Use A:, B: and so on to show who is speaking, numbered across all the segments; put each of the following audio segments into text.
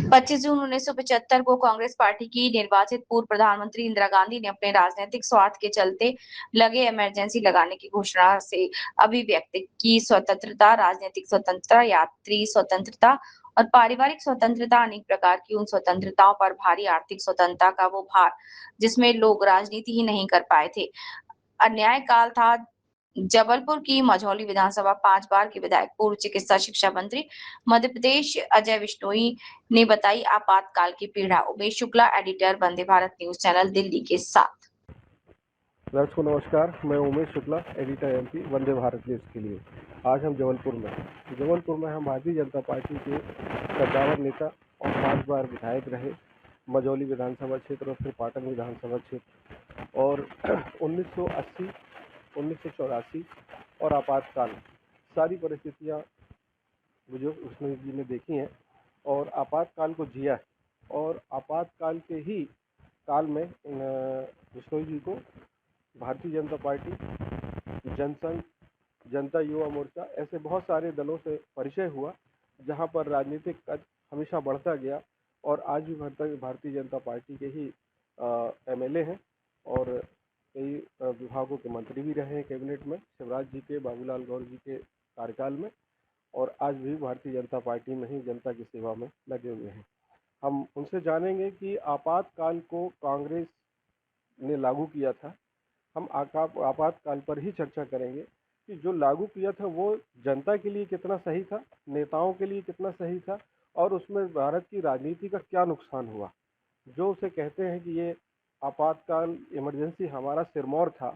A: पच्चीस जून 1975 को कांग्रेस पार्टी की निर्वाचित पूर्व प्रधानमंत्री इंदिरा गांधी ने अपने राजनीतिक स्वार्थ के चलते लगे इमरजेंसी लगाने की घोषणा से अभिव्यक्ति की स्वतंत्रता, राजनीतिक स्वतंत्रता, यात्री स्वतंत्रता और पारिवारिक स्वतंत्रता अनेक प्रकार की उन स्वतंत्रताओं पर भारी आर्थिक स्वतंत्रता का वो भार जिसमें लोग राजनीति ही नहीं कर पाए थे। अन्याय काल था। जबलपुर की मझौली विधानसभा 5 बार के विधायक, पूर्व चिकित्सा शिक्षा मंत्री मध्य प्रदेश अजय बिश्नोई ने बताई आपातकाल की पीड़ा। Umesh Shukla, editor, Vande Bharat news channel, Delhi के साथ।
B: दर्शकों नमस्कार, मैं Umesh Shukla, editor MP Vande Bharat news के लिए। आज हम जबलपुर में हम भारतीय जनता पार्टी के कद्दावर नेता और 5 बार विधायक रहे मझौली विधानसभा क्षेत्र और फिर पाटन विधानसभा क्षेत्र, और 1980, 1984 और आपातकाल सारी परिस्थितियाँ बुजुर्ग बिश्नोई जी ने देखी हैं और आपातकाल को जिया है। और आपातकाल के ही काल में बिश्नोई जी को भारतीय जनता पार्टी, जनसंघ, जनता युवा मोर्चा, ऐसे बहुत सारे दलों से परिचय हुआ, जहां पर राजनीतिक कद हमेशा बढ़ता गया। और आज भी भारतीय जनता पार्टी के ही एमएलए हैं और कई विभागों के मंत्री भी रहे हैं कैबिनेट में, शिवराज जी के, बाबूलाल गौर जी के कार्यकाल में, और आज भी भारतीय जनता पार्टी में ही जनता की सेवा में लगे हुए हैं। हम उनसे जानेंगे कि आपातकाल को कांग्रेस ने लागू किया था। हम आपातकाल पर ही चर्चा करेंगे कि जो लागू किया था वो जनता के लिए कितना सही था, नेताओं के लिए कितना सही था, और उसमें भारत की राजनीति का क्या नुकसान हुआ। जो उसे कहते हैं कि ये आपातकाल इमरजेंसी हमारा सिरमौर था,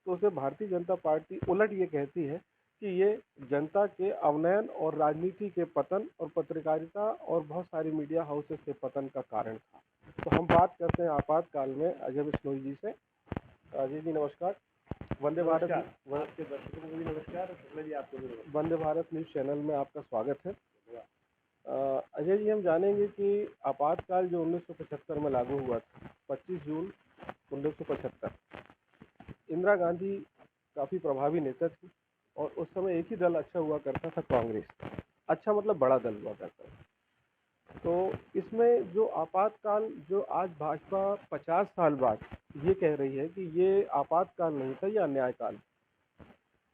B: तो उसे भारतीय जनता पार्टी उलट ये कहती है कि ये जनता के अवनयन और राजनीति के पतन और पत्रकारिता और बहुत सारी मीडिया हाउसेस के पतन का कारण था। तो हम बात करते हैं आपातकाल में अजय बिश्नोई जी से। अजय जी नमस्कार। वंदे भारत
C: आपके दर्शकों को भी नमस्कार, शुक्ला जी आपको भी नमस्कार।
B: वंदे भारत न्यूज चैनल में आपका स्वागत है। अजय जी, हम जानेंगे कि आपातकाल जो 1975 में लागू हुआ था, 25 जून 1975, इंदिरा गांधी काफ़ी प्रभावी नेता थी और उस समय एक ही दल अच्छा हुआ करता था, कांग्रेस। अच्छा मतलब बड़ा दल हुआ करता था। तो इसमें जो आपातकाल, जो आज भाजपा 50 साल बाद ये कह रही है कि ये आपातकाल नहीं था, ये अन्यायकाल।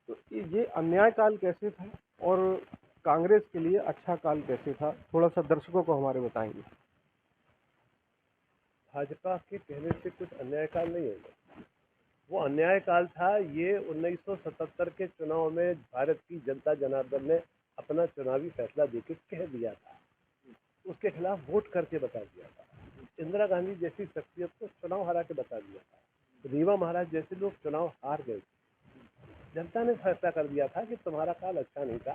B: तो ये अन्यायकाल कैसे था और कांग्रेस के लिए अच्छा काल कैसे था, थोड़ा सा दर्शकों को हमारे बताएंगे।
C: भाजपा के कहने से कुछ अन्यायकाल नहीं है, वो अन्यायकाल था। ये 1977 के चुनाव में भारत की जनता जनार्दन ने अपना चुनावी फैसला देके कह दिया था, उसके खिलाफ वोट करके बता दिया था। इंदिरा गांधी जैसी शख्सियत को चुनाव हरा के बता दिया था। रीवा महाराज जैसे लोग चुनाव हार गए। जनता ने फैसला कर दिया था कि तुम्हारा काल अच्छा नहीं था,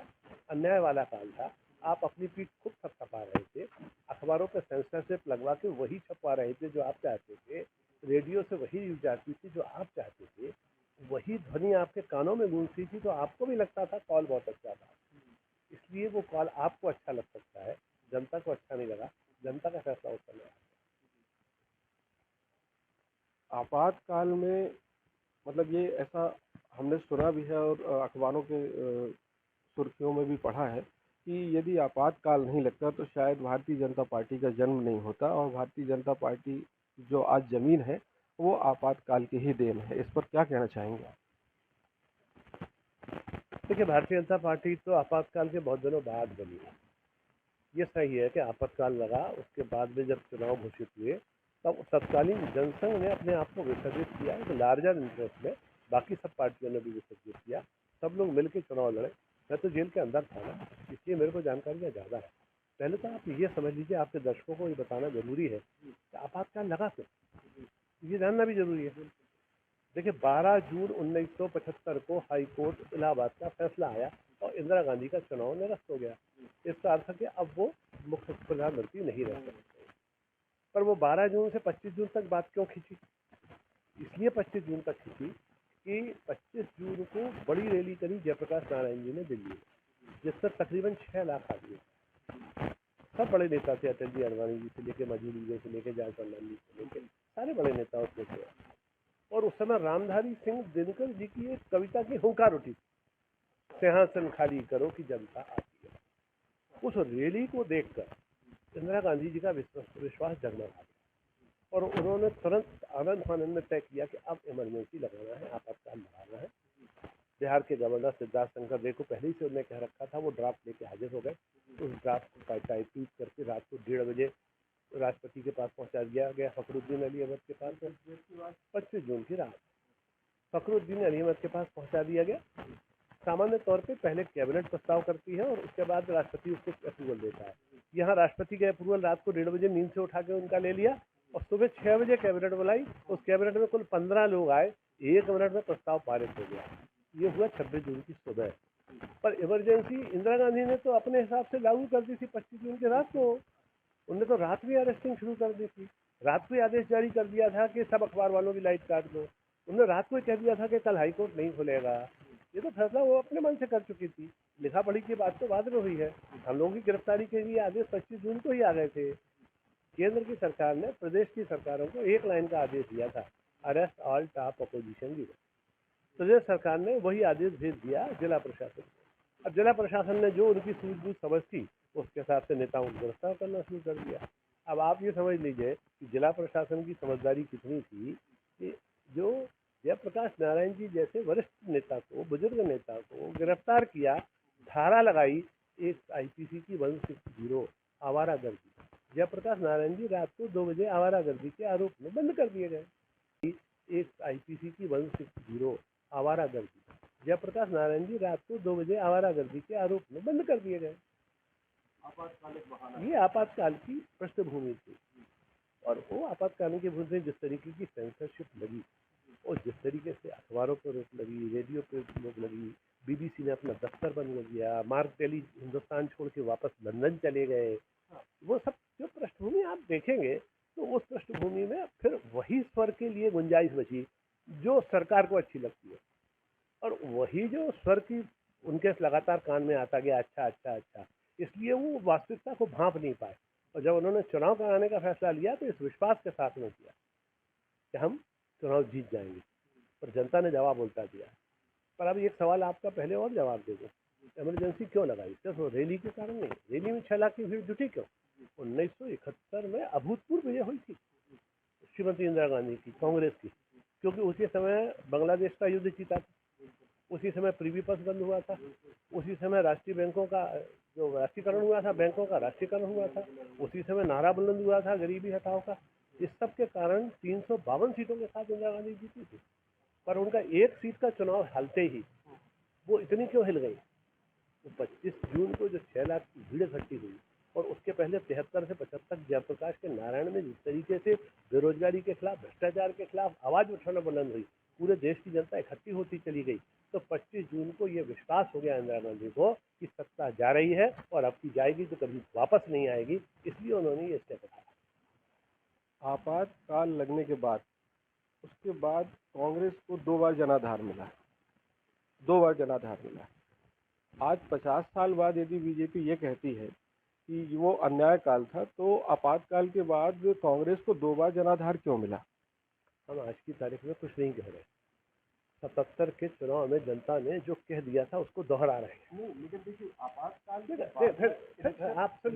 C: अन्याय वाला काल था। आप अपनी पीठ खुद थपथपा रहे थे, अखबारों पर सेंसरशिप लगवा के वही छपवा रहे थे जो आप चाहते थे, रेडियो से वही न्यूज जाती थी जो आप चाहते थे, वही ध्वनि आपके कानों में गूंजती थी, तो आपको भी लगता था कॉल बहुत अच्छा था। इसलिए वो कॉल आपको अच्छा लग सकता है, जनता को अच्छा नहीं लगा। जनता का फैसला उस समय
B: आपातकाल में मतलब ये ऐसा हमने सुना भी है और अखबारों के सुर्खियों में भी पढ़ा है कि यदि आपातकाल नहीं लगता तो शायद भारतीय जनता पार्टी का जन्म नहीं होता, और भारतीय जनता पार्टी जो आज जमीन है वो आपातकाल की ही देन है। इस पर क्या कहना चाहेंगे आप?
C: देखिए, भारतीय जनता पार्टी तो आपातकाल के बहुत दिनों बाद बनी है। ये सही है कि आपातकाल लगा, उसके बाद में जब चुनाव घोषित हुए तब तत्कालीन जनसंघ ने अपने आप को विसर्जित किया, एक लार्जर इंटरेस्ट में बाकी सब पार्टियों ने भी विसर्जित किया। सब लोग मिलकर चुनाव लड़े। मैं तो जेल के अंदर था ना, इसलिए मेरे को जानकारियाँ ज़्यादा है। पहले तो आप ये समझ लीजिए, आपके दर्शकों को ये बताना जरूरी है कि आपातकाल लगा क्यों, ये जानना भी जरूरी है। देखिए, 12 जून 1975 को हाई कोर्ट इलाहाबाद का फैसला आया और इंदिरा गांधी का चुनाव निरस्त हो गया। इसका अर्थ है कि अब वो मुख्य प्रधानमंत्री नहीं रह सकते। पर वो 12 जून से 25 जून तक बात क्यों खींची? इसलिए 25 जून तक खींची कि 25 जून को बड़ी रैली करी जयप्रकाश नारायण जी ने दिल्ली में, जिससे तकरीबन 6 लाख आदमी, सब बड़े नेता थे, अटल जी, अडवाणी जी से लेके, मौजूद जी से लेके, जयप्रकाश नारायण जी से लेके, सारे बड़े नेता उसमें थे। समय रामधारी सिंह दिनकर जी की एक कविता की हुंकार उठी, सिंहासन खाली करो कि जनता आती है। उस रैली को देखकर इंदिरा गांधी जी का विश्वास जगमगा गया और उन्होंने तुरंत आनंद फानंद में तय किया कि अब इमरजेंसी लगाना है, आपातकाल लगाना है। बिहार के गवर्नर सिद्धार्थ शंकर रे को पहले ही से उन्होंने कह रखा था, वो ड्राफ्ट लेके हाजिर हो गए। उस ड्राफ्ट को टाइप करके रात को 1:30 बजे राष्ट्रपति के पास पहुंचा दिया गया, फखरुद्दीन अली अहमद के पास। 25 जून की रात फखरुद्दीन अली अहमद के पास पहुंचा दिया गया। सामान्य तौर पे पहले कैबिनेट प्रस्ताव करती है और उसके बाद राष्ट्रपति उसको अप्रूवल देता है। यहाँ राष्ट्रपति का अप्रूवल रात को 1:30 बजे नींद से उठा के उनका ले लिया और सुबह 6 बजे कैबिनेट बुलाई। उस कैबिनेट में कुल 15 लोग आए, 1 मिनट में प्रस्ताव पारित हो गया। ये हुआ 26 जून की सुबह। पर इमरजेंसी इंदिरा गांधी ने तो अपने हिसाब से लागू कर दी थी 25 जून की रात को। उनने तो रात में अरेस्टिंग शुरू कर दी थी, रात को ही आदेश जारी कर दिया था कि सब अखबार वालों की लाइट काट दो। उन्होंने रात को ही कह दिया था कि कल हाईकोर्ट नहीं खुलेगा। ये तो फैसला वो अपने मन से कर चुकी थी। लिखा पढ़ी की बात तो बाद में हुई है। हम लोगों की गिरफ्तारी के लिए आदेश 25 जून को ही आ गए थे। केंद्र की सरकार ने प्रदेश की सरकारों को एक लाइन का आदेश दिया था, arrest all top opposition leader. प्रदेश सरकार ने वही आदेश भेज दिया जिला प्रशासन को। अब जिला प्रशासन ने जो उनकी सूझबूझ समझ थी उसके हिसाब से नेताओं को गिरफ्तार करना शुरू कर दिया। अब आप ये समझ लीजिए कि जिला प्रशासन की समझदारी कितनी थी कि जो जयप्रकाश नारायण जी जैसे वरिष्ठ नेता को, बुजुर्ग नेता को गिरफ्तार किया, धारा लगाई एक आईपीसी की 160 आवारागर्दी। जयप्रकाश नारायण जी रात को 2 बजे आवारागर्दी के आरोप में बंद कर दिए गए। एक आईपीसी की 160 आवारागर्दी। जयप्रकाश नारायण जी रात को 2 बजे आवारागर्दी के आरोप में बंद कर दिए गए। ये आपातकाल की पृष्ठभूमि थी और वो आपातकाल की भूमि जिस तरीके की सेंसरशिप लगी और जिस तरीके से अखबारों पर रोक लगी, रेडियो पर रोक लगी, बीबीसी ने अपना दफ्तर बंद कर दिया, मार्क टेली हिंदुस्तान छोड़ के वापस लंदन चले गए, वो सब जो पृष्ठभूमि आप देखेंगे तो उस पृष्ठभूमि में फिर वही स्वर के लिए गुंजाइश बची जो सरकार को अच्छी लगती है और वही जो स्वर की उनके लगातार कान में आता गया, अच्छा अच्छा अच्छा, इसलिए वो वास्तविकता को भांप नहीं पाए। और जब उन्होंने चुनाव कराने का फैसला लिया तो इस विश्वास के साथ में किया कि हम चुनाव जीत जाएंगे, पर जनता ने जवाब उल्टा दिया। पर अब एक सवाल आपका पहले और जवाब दे दो, इमरजेंसी क्यों लगाई? सिर्फ रैली के कारण नहीं। रैली में 6 लाख की भीड़ जुटी क्यों? 1971 में अभूतपूर्व विजय हुई थी श्रीमती इंदिरा गांधी की, कांग्रेस की, क्योंकि उसी समय बांग्लादेश का युद्ध जीता था, उसी समय प्रीवी पथ बंद हुआ था, उसी समय राष्ट्रीय बैंकों का जो राष्ट्रीयकरण हुआ था, बैंकों का राष्ट्रीयकरण हुआ था, उसी समय नारा बुलंद हुआ था गरीबी हटाओ का। इस सब के कारण 352 सीटों के साथ इंदिरा गांधी जीती थी, पर उनका एक सीट का चुनाव हारते ही वो इतनी क्यों हिल गई? तो 25 जून को जो 6 लाख की भीड़ इकट्ठी हुई और उसके पहले 73 से 75 जयप्रकाश के नारायण में जिस तरीके से बेरोजगारी के खिलाफ, भ्रष्टाचार के खिलाफ आवाज उठाना बुलंद हुई, पूरे देश की जनता इकट्ठी होती चली गई, तो 25 जून को ये विश्वास हो गया इंदिरा गांधी को कि सत्ता जा रही है और अब की जाएगी तो कभी वापस नहीं आएगी, इसलिए उन्होंने ये स्टेप उठाया।
B: आपातकाल लगने के बाद उसके बाद कांग्रेस को 2 बार जनाधार मिला, 2 बार जनाधार मिला। आज 50 साल बाद यदि बीजेपी ये कहती है कि वो अन्याय काल था, तो आपातकाल के बाद कांग्रेस को 2 बार जनाधार क्यों मिला?
C: हम आज की तारीख में कुछ नहीं कह रहे। 77 के चुनाव में जनता ने जो कह दिया था उसको दोहरा रहे हैं।
B: नहीं, लेकिन देखिए आपातकाल
C: आप सुन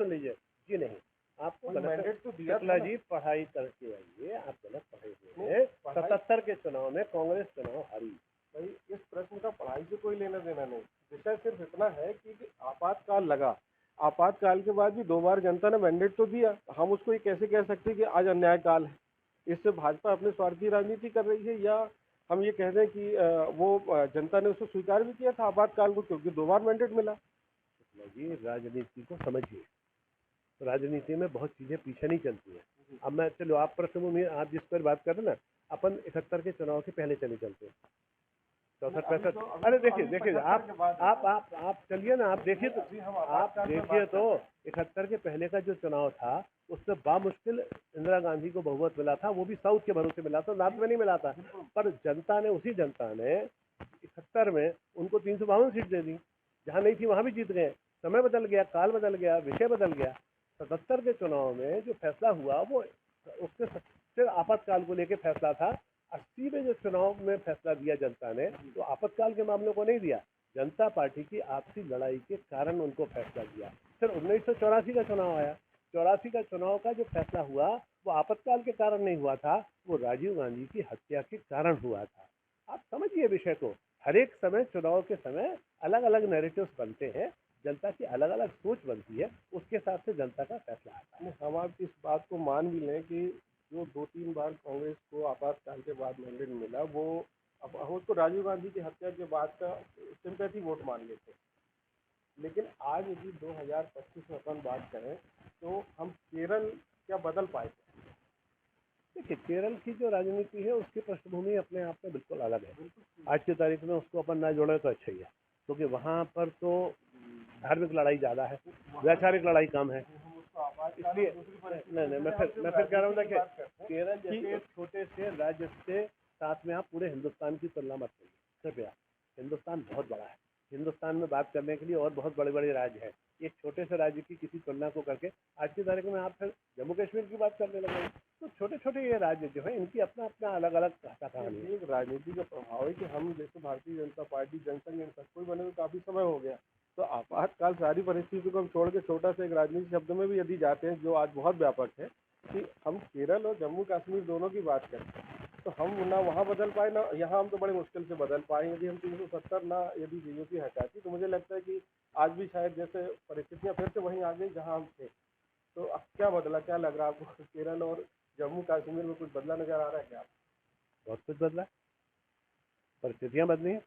C: लीजिए जी, नहीं आपको
B: मैंडेट तो दिया
C: शुक्ला जी, पढ़ाई करके आइए, आप गलत पढ़े हुए हैं। 77 के चुनाव में कांग्रेस चुनाव हारी।
B: भाई इस प्रश्न का पढ़ाई से कोई लेना देना नहीं, विषय सिर्फ इतना है कि आपातकाल लगा, आपातकाल के बाद भी 2 बार जनता ने मैंडेट तो दिया। हम उसको ये कैसे कह सकते हैं कि आज अन्याय काल है? इससे भाजपा अपने स्वार्थी राजनीति कर रही है, या हम ये कह दें कि वो जनता ने उसको स्वीकार भी किया था आपातकाल को, क्योंकि 2 बार मैंडेट मिला।
C: ये राजनीति को समझिए, राजनीति में बहुत चीजें पीछे नहीं चलती है। अब मैं चलो आप पृष्ठभूमि आप जिस पर बात कर रहे हैं ना, अपन 71 के चुनाव के पहले चले चलते हैं, 64-65। अरे देखिए आप चलिए ना, आप देखिए तो 71 के पहले का जो चुनाव था उसमें बामुश्किल इंदिरा गांधी को बहुमत मिला था, वो भी साउथ के भरोसे मिला था, नॉर्थ में नहीं मिला था। पर उसी जनता ने 71 में उनको 352 सीट दे दी, जहाँ नहीं थी वहाँ भी जीत गए। समय बदल गया, काल बदल गया, विषय बदल गया। 77 के चुनाव में जो फैसला हुआ वो उसके सिर्फ आपातकाल को लेकर फैसला था। 80 में जो चुनाव में फैसला दिया जनता ने, तो आपातकाल के मामलों को नहीं दिया, जनता पार्टी की आपसी लड़ाई के कारण उनको फैसला दिया। फिर 1984 का चुनाव आया, 84 का चुनाव का जो फैसला हुआ वो आपातकाल के कारण नहीं हुआ था, वो राजीव गांधी की हत्या के कारण हुआ था। आप समझिए विषय को। हर एक समय चुनाव के समय अलग अलग नैरेटिव्स बनते हैं, जनता की अलग अलग सोच बनती है, उसके हिसाब से जनता का फैसला आता है।
B: हम आप इस बात को मान भी लें कि जो 2-3 बार कांग्रेस को आपातकाल के बाद मैंडेट मिला, वो अब हम उसको राजीव गांधी की हत्या के बाद का सिंपैथी वोट मान लेते हैं। लेकिन आज यदि 2025 में अपन बात करें तो हम केरल क्या बदल पाए थे?
C: देखिए, केरल की जो राजनीति है उसकी पृष्ठभूमि अपने आप में बिल्कुल अलग है। आज की तारीख में उसको अपन ना जोड़े तो अच्छा ही है, क्योंकि वहाँ पर तो धार्मिक लड़ाई ज़्यादा है, वैचारिक लड़ाई कम है। इसलिए नहीं, मैं फिर कह रहा हूँ ना कि केरल जैसे एक छोटे से राज्य से साथ में आप पूरे हिंदुस्तान की तुलना मत करिए कृपया। हिंदुस्तान बहुत बड़ा है, हिंदुस्तान में बात करने के लिए और बहुत बड़े बड़े राज्य हैं। एक छोटे से राज्य की किसी तुलना को करके आज की तारीख में आप फिर जम्मू कश्मीर की बात करने लगे, तो छोटे छोटे ये राज्य जो है इनकी अपना अपना अलग अलग कहानी है।
B: एक राजनीति का प्रभाव है कि हम जैसे भारतीय जनता पार्टी, जनसंघ, इन सबको बने हुए काफ़ी समय हो गया, तो आपातकाल सारी परिस्थितियों को हम छोड़ के छोटा सा एक राजनीति शब्द में भी यदि जाते हैं जो आज बहुत व्यापक है कि हम केरल और जम्मू कश्मीर दोनों की बात करें, तो हम ना वहाँ बदल पाए ना यहाँ, हम तो बड़े मुश्किल से बदल पाए। यदि हम 370 ना यदि बीजेपी हटाती तो मुझे लगता है कि आज भी शायद जैसे परिस्थितियाँ फिर से वहीं आ गई जहाँ हम थे। तो अब क्या बदला, क्या लग रहा है आपको? केरल और जम्मू कश्मीर में कुछ बदला नजर आ रहा है क्या?
C: बहुत कुछ बदला, परिस्थितियाँ बदली हैं।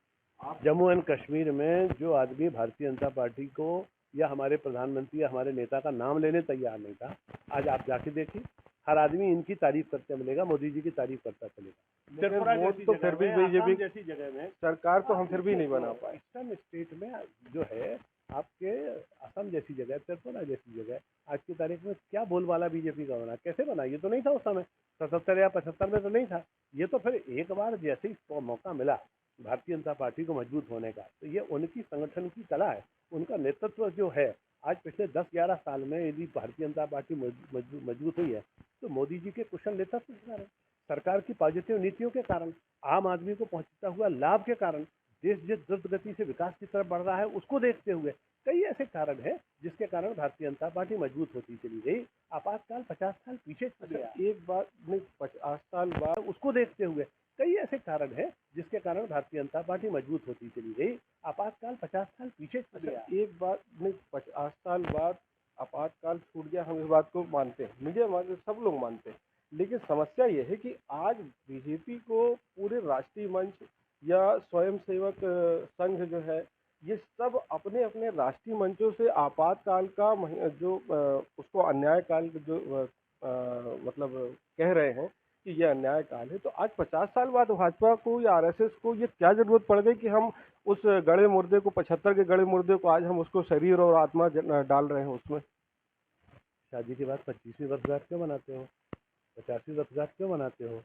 C: जम्मू एंड कश्मीर में जो आदमी भारतीय जनता पार्टी को या हमारे प्रधानमंत्री या हमारे नेता का नाम लेने तैयार नहीं था, आज आप जाके देखिए हर आदमी इनकी तारीफ करते मिलेगा, मोदी जी की तारीफ करता चलेगा।
B: वोट तो फिर भी बीजेपी
C: जैसी जगह में
B: सरकार तो हम फिर भी नहीं बना पाए।
C: ईस्टर्न स्टेट में जो है आपके असम जैसी जगह, त्रिपुरा जैसी जगह, आज की तारीख में क्या बोलबाला बीजेपी का बना, कैसे बना? ये तो नहीं था उस समय, 77 या 75 में तो नहीं था। ये तो फिर एक बार जैसे ही मौका मिला भारतीय जनता पार्टी को मजबूत होने का, तो ये उनकी संगठन की कला है, उनका नेतृत्व जो है। आज पिछले 10-11 साल में यदि भारतीय जनता पार्टी मजबूत हुई है तो मोदी जी के कुशल नेतृत्व के कारण, सरकार की पॉजिटिव नीतियों के कारण, आम आदमी को पहुंचता हुआ लाभ के कारण, देश जिस द्रुत गति से विकास की तरफ बढ़ रहा है उसको देखते हुए कई ऐसे कारण हैं जिसके कारण भारतीय जनता पार्टी मजबूत होती चली गई। आपातकाल 50 साल पीछे चले गया,
B: एक बात नहीं, 50 साल बाद
C: उसको देखते हुए कई ऐसे कारण हैं जिसके कारण भारतीय जनता पार्टी मजबूत होती चली गई। आपातकाल 50 साल पीछे चले गया।
B: एक बात नहीं, 50 साल बाद आपातकाल छूट गया, हम इस बात को मानते हैं, मीडिया मानते, सब लोग मानते हैं। लेकिन समस्या ये है कि आज बीजेपी को पूरे राष्ट्रीय मंच या स्वयंसेवक संघ जो है, ये सब अपने अपने राष्ट्रीय मंचों से आपातकाल का जो उसको अन्याय काल जो मतलब कह रहे हैं कि ये अन्याय काल है। तो आज 50 साल बाद भाजपा को या आरएसएस को ये क्या जरूरत पड़ गई कि हम उस गड़े मुर्दे को, 75 के गड़े मुर्दे को आज हम उसको शरीर और आत्मा डाल रहे हैं उसमें।
C: शादी के बाद 25वीं वर्षगांठ क्यों मनाते हो, 50वीं वर्षगांठ क्यों मनाते हो?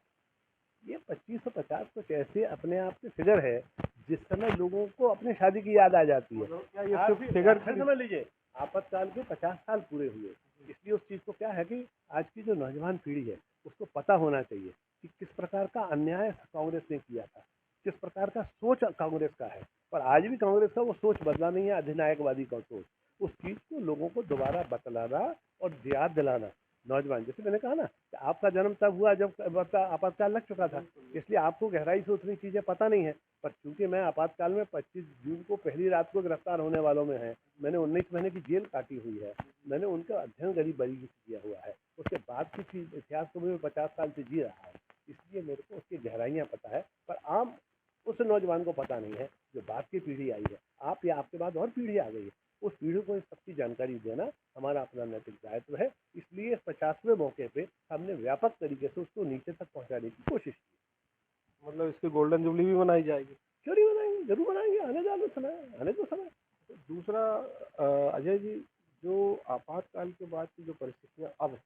C: ये 25 और 50 कुछ ऐसे अपने आप के फिगर है जिस समय लोगों को अपनी शादी की याद आ जाती है।
B: क्या ये सिर्फ फिगर
C: फिर समझ लीजिए, आपातकाल के 50 साल पूरे हुए, इसलिए उस चीज़ को क्या है कि आज की जो नौजवान पीढ़ी है उसको पता होना चाहिए कि किस प्रकार का अन्याय कांग्रेस ने किया था, किस प्रकार का सोच कांग्रेस का है। पर आज भी कांग्रेस का वो सोच बदला नहीं है, अधिनायकवादी का सोच। उस चीज़ को लोगों को दोबारा बतलाना और याद दिलाना। नौजवान, जैसे मैंने कहा ना कि आपका जन्म तब हुआ जब आपातकाल लग चुका था, इसलिए आपको गहराई से उतनी चीज़ें पता नहीं है। पर चूंकि मैं आपातकाल में 25 जून को पहली रात को गिरफ्तार होने वालों में है, मैंने 19 महीने की जेल काटी हुई है, मैंने उनका अध्ययन गरीब बारीकी से किया हुआ है, उसके बाद की चीज इतिहास को भी मैं 50 साल से जी रहा हूँ, इसलिए मेरे को उसकी गहराइयाँ पता है। पर आम उस नौजवान को पता नहीं है जो बाद की पीढ़ी आई है, आप या आपके बाद और पीढ़ी आ गई है, उस पीढ़ी को इस सबकी जानकारी देना हमारा अपना नैतिक दायित्व है। इसलिए इस 50वें मौके पे हमने व्यापक तरीके से उसको नीचे तक पहुंचाने की कोशिश की।
B: मतलब इसकी गोल्डन जुबली भी मनाई जाएगी?
C: क्यों नहीं मनाएंगे, जरूर मनाएंगे, आने दो समय, आने दो समय।
B: दूसरा अजय जी, जो आपातकाल के बाद की जो परिस्थितियां अब है,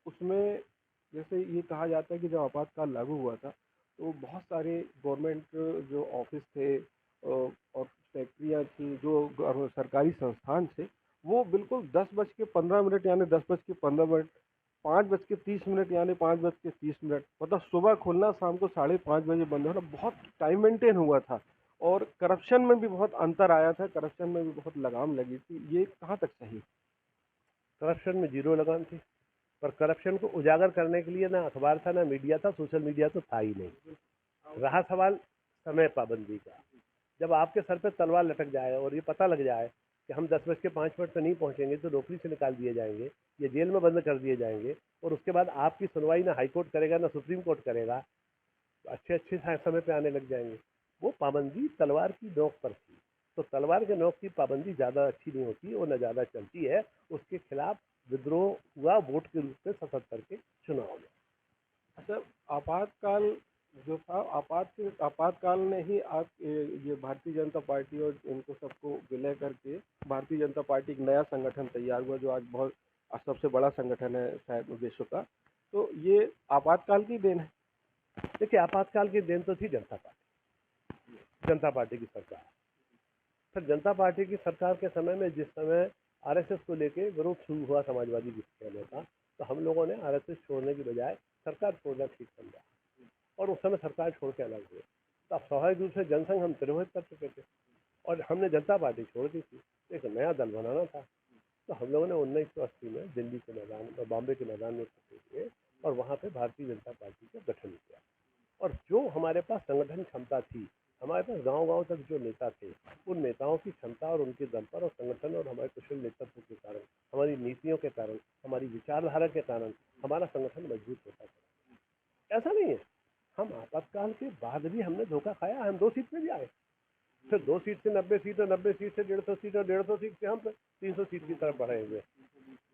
B: उसमें जैसे ये कहा जाता है कि जब आपातकाल लागू हुआ था तो बहुत सारे गवर्नमेंट जो ऑफिस थे और फैक्ट्रियाँ थी, जो सरकारी संस्थान थे, वो बिल्कुल 10:15 यानी 10:15 5:30 यानी 5:30, मतलब सुबह खुलना शाम को 5:30 बजे बंद होना, बहुत टाइम मेंटेन हुआ था। और करप्शन में भी बहुत अंतर आया था, करप्शन में भी बहुत लगाम लगी थी। ये कहाँ तक सही?
C: करप्शन में जीरो लगाम थी, पर करप्शन को उजागर करने के लिए ना अखबार था, ना मीडिया था, सोशल मीडिया तो था ही नहीं। रहा सवाल समय पाबंदी का, जब आपके सर पे तलवार लटक जाए और ये पता लग जाए कि हम 10:05 पर नहीं पहुंचेंगे तो नौकरी से निकाल दिए जाएंगे, ये जेल में बंद कर दिए जाएंगे, और उसके बाद आपकी सुनवाई ना हाई कोर्ट करेगा ना सुप्रीम कोर्ट करेगा, तो अच्छे अच्छे समय पे आने लग जाएंगे। वो पाबंदी तलवार की नोक पर थी, तो तलवार के नोक की पाबंदी ज़्यादा अच्छी नहीं होती, वो न ज़्यादा चलती है। उसके खिलाफ विद्रोह हुआ वोट के रूप में 77 के चुनाव में।
B: अच्छा, आपातकाल जो था, आपातकाल ने ही आप ये भारतीय जनता पार्टी और इनको सबको विलय करके भारतीय जनता पार्टी एक नया संगठन तैयार हुआ, जो आज बहुत सबसे बड़ा संगठन है शायद विश्व का। तो ये आपातकाल की देन है?
C: देखिए, आपातकाल की देन तो थी जनता पार्टी की सरकार। फिर जनता पार्टी की सरकार के समय में, जिस समय आरएसएस को लेके विरोध शुरू हुआ समाजवादी विचारों का, तो हम लोगों ने आरएसएस छोड़ने की बजाय सरकार छोड़ना ठीक समझा, और उस समय सरकार छोड़ के अलग हुए। तो अब स्वाभाविक रूप से जनसंघ हम तिरोहित कर चुके थे और हमने जनता पार्टी छोड़ दी थी, एक नया दल बनाना था। तो हम लोगों ने 1980 में दिल्ली के मैदान और बॉम्बे के मैदान में इकट्ठे हुए और वहाँ पे भारतीय जनता पार्टी का गठन किया। और जो हमारे पास संगठन क्षमता थी, हमारे पास गांव-गांव तक जो नेता थे, उन नेताओं की क्षमता और उनके दम पर और संगठन और हमारे कुशल नेतृत्व के कारण, हमारी नीतियों के कारण, हमारी विचारधारा के कारण हमारा संगठन मजबूत होता था। ऐसा नहीं है, हम आपातकाल के बाद भी हमने धोखा खाया, हम 2 सीट पे भी आए, फिर 2 सीट से 90 सीट और 90 सीट से 150 सीट और 150 सीट से हम 300 सीट की तरफ बढ़े हुए।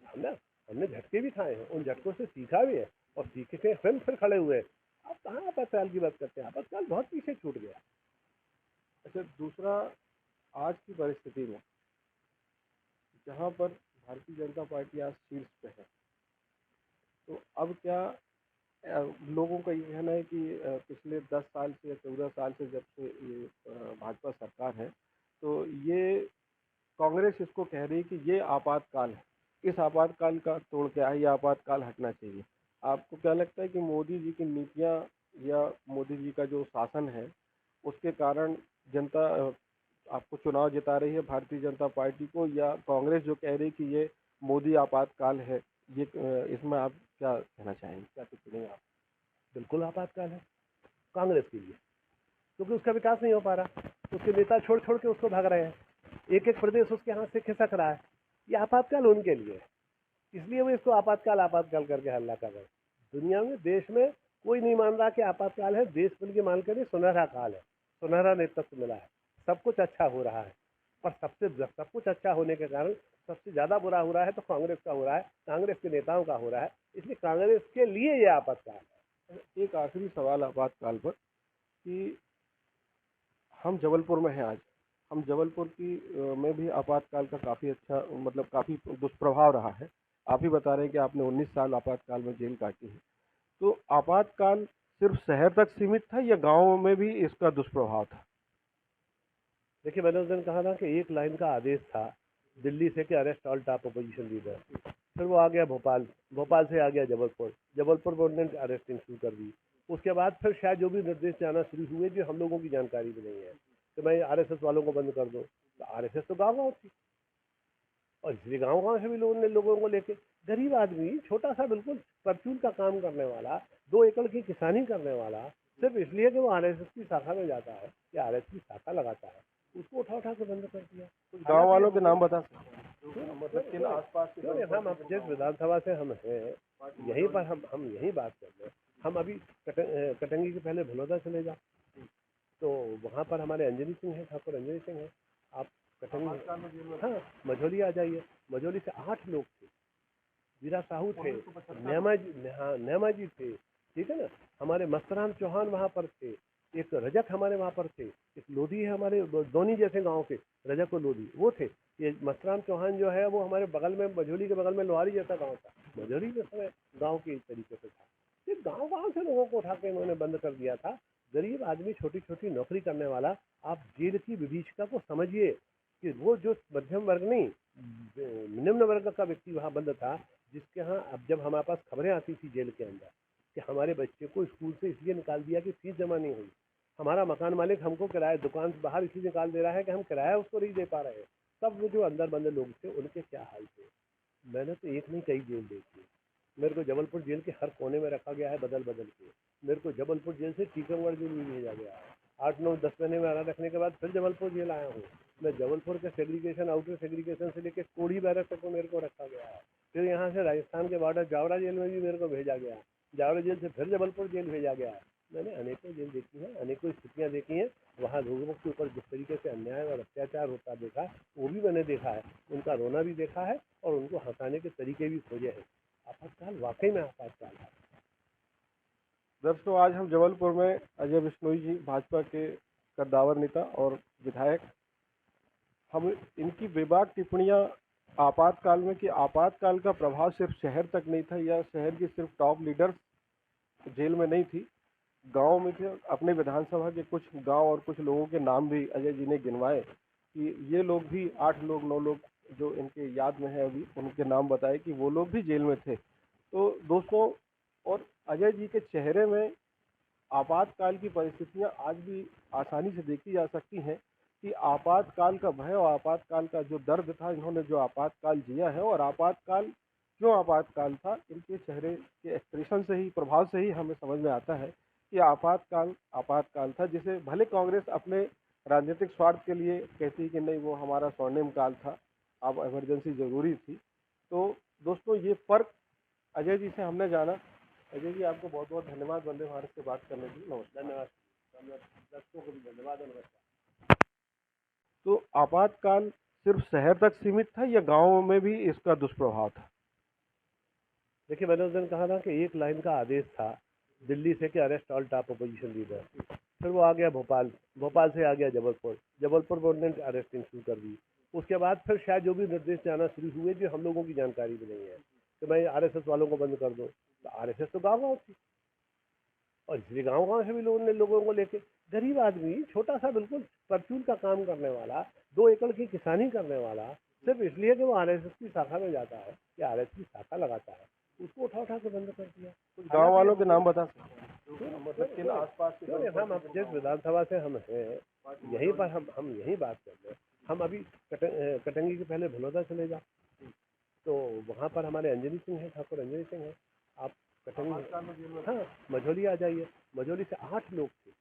C: हमने हमने झटके भी खाए हैं, उन झटकों से सीखा भी है और सीख के फिर खड़े हुए। अब कहाँ आपातकाल की बात करते हैं, आपातकाल बहुत पीछे छूट गया।
B: अच्छा, दूसरा, आज की परिस्थिति में जहाँ पर भारतीय जनता पार्टी आज शीर्ष पे है, तो अब क्या लोगों का ये कहना है कि पिछले 10 साल से या 14 साल से जब से ये भाजपा सरकार है, तो ये कांग्रेस इसको कह रही है कि ये आपातकाल है, इस आपातकाल का तोड़ क्या है, ये आपातकाल हटना चाहिए। आपको क्या लगता है कि मोदी जी की नीतियाँ या मोदी जी का जो शासन है, उसके कारण जनता आपको चुनाव जिता रही है भारतीय जनता पार्टी को, या कांग्रेस जो कह रही है कि ये मोदी आपातकाल है, ये इसमें आप क्या कहना चाहेंगे, क्या टिप्पणी आप?
C: बिल्कुल आपातकाल है कांग्रेस के लिए, क्योंकि उसका विकास नहीं हो पा रहा, उसके नेता छोड़ छोड़ के उसको भाग रहे हैं, एक एक प्रदेश उसके हाथ से खिसक रहा है। ये आपातकाल उनके लिए है, इसलिए वो इसको आपातकाल आपातकाल करके हल्ला कर रहे हैं। दुनिया में, देश में कोई नहीं मान रहा कि आपातकाल है, देश बन के मान कर सुनहरा काल है, सुनहरा नेतृत्व मिला है, सब कुछ अच्छा हो रहा है। पर सब कुछ अच्छा होने के कारण सबसे ज़्यादा बुरा हो रहा है तो कांग्रेस का हो रहा है, कांग्रेस के नेताओं का हो रहा है, इसलिए कांग्रेस के लिए ये आपातकाल है।
B: एक आखिरी सवाल आपातकाल पर, कि हम जबलपुर में हैं आज, हम जबलपुर की में भी आपातकाल का काफ़ी अच्छा, मतलब काफ़ी दुष्प्रभाव रहा है। आप ही बता रहे हैं कि आपने 19 साल आपातकाल में जेल काटी है। तो आपातकाल सिर्फ शहर तक सीमित था या गाँव में भी इसका दुष्प्रभाव था?
C: देखिए, मैंने उस दिन कहा था कि एक लाइन का आदेश था दिल्ली से कि arrest all top opposition leader, फिर वो आ गया भोपाल, भोपाल से आ गया जबलपुर, जबलपुर में उन्होंने अरेस्टिंग शुरू कर दी। उसके बाद फिर शायद जो भी निर्देश जाना शुरू हुए जो हम लोगों की जानकारी भी नहीं है, कि भाई आरएसएस वालों को बंद कर दो, तो आरएसएस तो गाँव थी और इसलिए गाँव से भी लोगों को लेके, गरीब आदमी छोटा सा बिल्कुल परचून का काम करने वाला, 2 एकड़ की किसानी करने वाला, सिर्फ इसलिए कि वो आरएसएस की शाखा में जाता है या आरएसएस की शाखा लगाता है, उसको उठा उठा के बंद कर दिया।
B: कुछ गाँव वालों के नाम बता सकते हैं, मतलब किन आसपास के?
C: हम अब जिस विधानसभा से हम हैं, यहीं पर हम यही बात कर रहे हैं। हम अभी कटंगी के पहले भनौदा चले जाओ, तो वहाँ पर हमारे अंजनी सिंह हैं, ठाकुर अंजनी सिंह हैं। आप कटंगी, हाँ, मझौली आ जाइए, मझौली से 8 लोग थे, वीरा साहू थे, नेमा जी थे, ठीक है ना, हमारे मस्तराम चौहान वहाँ पर थे, एक रजक हमारे वहाँ पर थे, एक लोधी है हमारे दोनी जैसे गांव के, रजक और लोधी वो थे। ये मस्तराम चौहान जो है वो हमारे बगल में, मझौली के बगल में लोहारी जैसा गांव था, मझौली के समय गांव के इस तरीके से था। ये गांव से लोगों को उठा के इन्होंने बंद कर दिया था। गरीब आदमी, छोटी छोटी नौकरी करने वाला, आप जेल की विभीषिका को समझिए कि वो जो मध्यम वर्ग नहीं, निम्न वर्ग का व्यक्ति वहाँ बंद था, जिसके यहाँ अब जब हमारे पास खबरें आती थी जेल के अंदर कि हमारे बच्चे को स्कूल से इसलिए निकाल दिया कि फीस जमा नहीं हुई, हमारा मकान मालिक हमको किराया दुकान से बाहर इसलिए निकाल दे रहा है कि हम किराया उसको नहीं दे पा रहे हैं, तब वो जो अंदर बंदे लोग थे उनके क्या हाल थे। मैंने तो एक नहीं कई जेल देखी। मेरे को जबलपुर जेल के हर कोने में रखा गया है बदल बदल के। मेरे को जबलपुर जेल से टीकमगढ़ जेल भी भेजा गया है। 8 9 10 महीने में आना रखने के बाद फिर जबलपुर जेल आया हूँ। मैं जबलपुर के सेग्रीगेशन आउटर सेग्रीगेशन से लेकर कोढ़ी बैरक तक को मेरे को रखा गया है। फिर यहाँ से राजस्थान के बॉर्डर जावरा जेल में भी मेरे को भेजा गया है। जावरा जेल से फिर जबलपुर जेल भेजा गया है। मैंने अनेकों जेल देखी हैं, अनेकों स्थितियाँ देखी हैं। वहाँ लोगों के ऊपर जिस तरीके से अन्याय और अत्याचार होता देखा, वो भी मैंने देखा है। उनका रोना भी देखा है और उनको हंसाने के तरीके भी खोजे हैं। आपातकाल वाकई में आपातकाल है।
B: दर्शकों, आज हम जबलपुर में अजय बिश्नोई जी, भाजपा के कद्दावर नेता और विधायक, हम इनकी बेबाक टिप्पणियां आपातकाल में कि आपातकाल का प्रभाव सिर्फ शहर तक नहीं था या शहर की सिर्फ टॉप लीडर्स जेल में नहीं थी, गांव में थे। अपने विधानसभा के कुछ गांव और कुछ लोगों के नाम भी अजय जी ने गिनवाए कि ये लोग भी 8 लोग 9 लोग जो इनके याद में है अभी, उनके नाम बताए कि वो लोग भी जेल में थे। तो दोस्तों, और अजय जी के चेहरे में आपातकाल की परिस्थितियां आज भी आसानी से देखी जा सकती हैं कि आपातकाल का भय और आपातकाल का जो दर्द था, इन्होंने जो आपातकाल जिया है और आपातकाल क्यों आपातकाल था, इनके चेहरे के एक्सप्रेशन से ही, प्रभाव से ही हमें समझ में आता है कि आपातकाल आपातकाल था, जिसे भले कांग्रेस अपने राजनीतिक स्वार्थ के लिए कहती कि नहीं वो हमारा स्वर्णिम काल था, अब इमरजेंसी ज़रूरी थी। तो दोस्तों, ये फ़र्क अजय जी से हमने जाना। अजय जी, आपको बहुत बहुत धन्यवाद वंदे भारत से बात करने के लिए। नमस्कार।
C: धन्यवाद। दर्शकों को भी धन्यवाद और नमस्कार।
B: तो आपातकाल सिर्फ शहर तक सीमित था या गांवों में भी इसका दुष्प्रभाव था?
C: देखिए, मैंने उस दिन कहा था कि एक लाइन का आदेश था दिल्ली से कि arrest all top opposition leader. फिर वो आ गया भोपाल, भोपाल से आ गया जबलपुर, जबलपुर में उन्होंने अरेस्टिंग शुरू कर दी। उसके बाद फिर शायद जो भी निर्देश जाना शुरू हुए जो हम लोगों की जानकारी भी नहीं है कि मैं आरएसएस वालों को बंद कर दूँ। तो आरएसएस तो गाँव गाँव थी और इसलिए गाँव गाँव से भी लोगों को लेके गरीब आदमी, छोटा सा बिल्कुल परचून का काम करने वाला, 2 एकड़ की किसानी करने वाला, सिर्फ इसलिए कि वो आरएसएस की शाखा में जाता है या आरएसएस की शाखा लगाता है, उसको उठा उठा के बंद कर दिया।
B: कुछ गांव वालों के नाम बता सकते हैं, मतलब किन
C: क्यों
B: आसपास के
C: नहीं, हम जिस विधानसभा से हम हैं यहीं पर हम यहीं बात कर रहे हैं। हम अभी कटंगी के पहले भलोदा चले जाओ तो वहाँ पर हमारे अंजनी सिंह हैं, ठाकुर अंजनी सिंह हैं। आप कटंगी, हाँ, मझौली आ जाइए। मझौली से 8 लोग थे।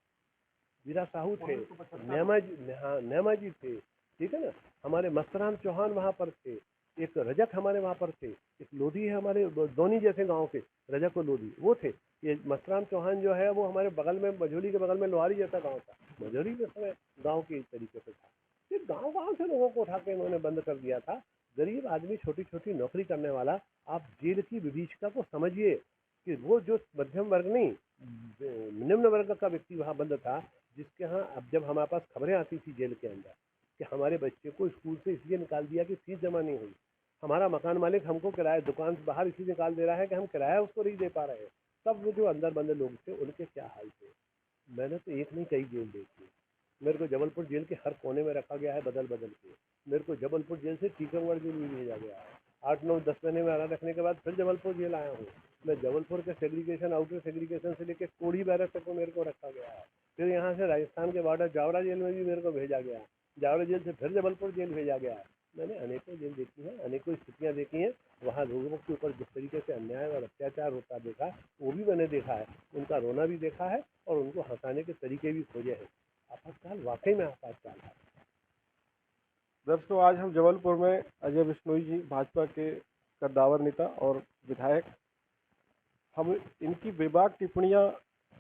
C: वीरा साहू थे, न्यामा जी थे, ठीक है ना। हमारे मस्तराम चौहान वहाँ पर थे, एक रजक हमारे वहाँ पर थे, एक लोधी है हमारे दोनी जैसे गांव के, रजक और लोधी वो थे। ये मस्तराम चौहान जो है वो हमारे बगल में, मझौली के बगल में लोहारी जैसा गांव था, मझौली के समय गांव के इस तरीके से था। ये गांव गांव से लोगों को उठा के इन्होंने बंद कर दिया था। गरीब आदमी, छोटी छोटी नौकरी करने वाला, आप जेल की विभीषिका को समझिए कि वो जो मध्यम वर्ग नहीं, निम्न वर्ग का व्यक्ति वहाँ बंद था, जिसके यहाँ अब जब हमारे पास खबरें आती थी जेल के अंदर कि हमारे बच्चे को स्कूल से इसलिए निकाल दिया कि फीस जमा नहीं हुई, हमारा मकान मालिक हमको किराया दुकान से बाहर इसलिए निकाल दे रहा है कि हम किराया उसको नहीं दे पा रहे हैं, तब वो जो अंदर बंदे लोग थे उनके क्या हाल थे। मैंने तो एक नहीं कई जेल देखी। मेरे को जबलपुर जेल के हर कोने में रखा गया है बदल बदल के। मेरे को जबलपुर जेल से टीकमगढ़ जेल भी भेजा गया है। 8 9 10 महीने में आना रखने के बाद फिर जबलपुर जेल आया हूँ। मैं जबलपुर के सेग्रीगेशन आउटर सेग्रीगेशन से लेकर कोढ़ी बैरक तक को मेरे को रखा गया है। फिर यहाँ से राजस्थान के बॉर्डर जावरा जेल में भी मेरे को भेजा गया। जावरा जेल से फिर जबलपुर जेल भेजा गया। मैंने अनेकों जेल देखी हैं, अनेकों स्थितियाँ देखी हैं। वहाँ लोगों के ऊपर जिस तरीके से अन्याय और अत्याचार होता देखा, वो भी मैंने देखा है। उनका रोना भी देखा है और उनको हंसाने के तरीके भी खोजे हैं। आपातकाल वाकई में आपातकाल है।
B: दर्शकों, आज हम जबलपुर में अजय बिश्नोई जी, भाजपा के कद्दावर नेता और विधायक, हम इनकी बेबाक टिप्पणियां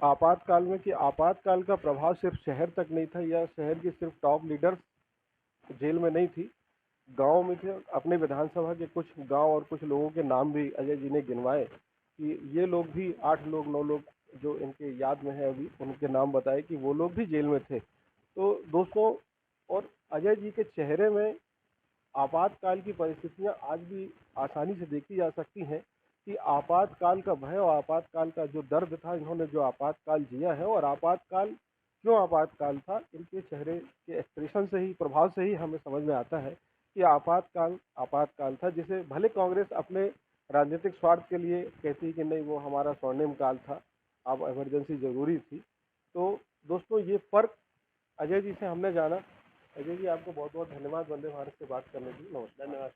B: आपातकाल में कि आपातकाल का प्रभाव सिर्फ शहर तक नहीं था या शहर की सिर्फ टॉप लीडर्स जेल में नहीं थी, गांव में थे। अपने विधानसभा के कुछ गांव और कुछ लोगों के नाम भी अजय जी ने गिनवाए कि ये लोग भी 8 लोग 9 लोग जो इनके याद में है अभी, उनके नाम बताए कि वो लोग भी जेल में थे। तो दोस्तों, और अजय जी के चेहरे में आपातकाल की परिस्थितियां आज भी आसानी से देखी जा सकती हैं कि आपातकाल का भय और आपातकाल का जो दर्द था, इन्होंने जो आपातकाल जिया है और आपातकाल क्यों आपातकाल था, इनके चेहरे के एक्सप्रेशन से ही, प्रभाव से ही हमें समझ में आता है कि आपातकाल आपातकाल था, जिसे भले कांग्रेस अपने राजनीतिक स्वार्थ के लिए कहती है कि नहीं वो हमारा स्वर्णिम काल था, अब इमरजेंसी ज़रूरी थी। तो दोस्तों ये फ़र्क अजय जी से हमने जाना। अजय जी आपको बहुत बहुत धन्यवाद वंदे भारत से बात करने के लिए। नमस्कार।
C: धन्यवाद।